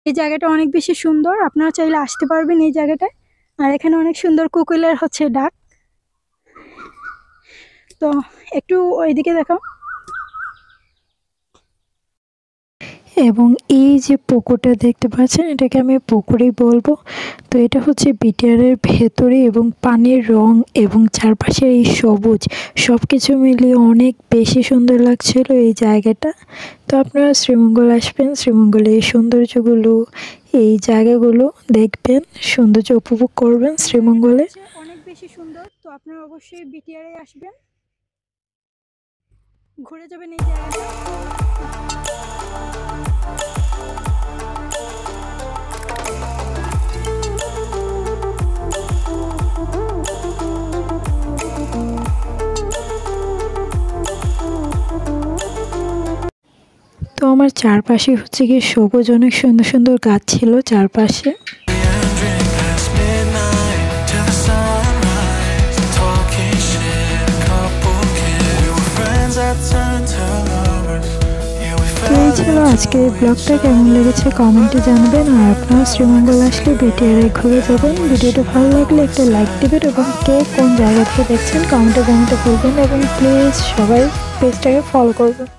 এই জায়গাটা অনেক বেশি সুন্দর, আপনারা চাইলে আসতে পারবেন এই জায়গাটায়। আর এখানে অনেক সুন্দর কোকিলের ডাক। তো একটু ওইদিকে দেখাও। এবং এই যে পুকুরটা দেখতে পাচ্ছেন, এটাকে আমি পুকুরই বলবো। তো এটা হচ্ছে বিটিআরের ভেতরে, এবং পানির রং এবং চারপাশে এই সবুজ সব কিছু মিলিয়ে অনেক বেশি সুন্দর লাগছিল এই জায়গাটা। তো আপনারা শ্রীমঙ্গল আসবেন, শ্রীমঙ্গলে এই সৌন্দর্যগুলো, এই জায়গাগুলো দেখবেন, সৌন্দর্য উপভোগ করবেন শ্রীমঙ্গলে। অনেক বেশি সুন্দর। তো আপনারা অবশ্যই বিটিআরে আসবেন, ঘুরে যাবেন এই জায়গাটা। তো আমার চারপাশে হচ্ছে গিয়ে সবুজ অনেক সুন্দর সুন্দর গাছ ছিল চারপাশে। তো এই ছিল আজকে ব্লগটা, কেমন লেগেছে কমেন্টে জানাবেন। আর আপনারা শ্রীমঙ্গল আসলে বিটিআরে ঘুরে যাবেন। ভিডিওটা ভালো লাগলে একটা লাইক দেবেন, এবং কে কোন জায়গা থেকে দেখছেন কমেন্টে জানাতে ভুলবেন, এবং প্লিজ সবাই পেজটাকে ফলো করবেন।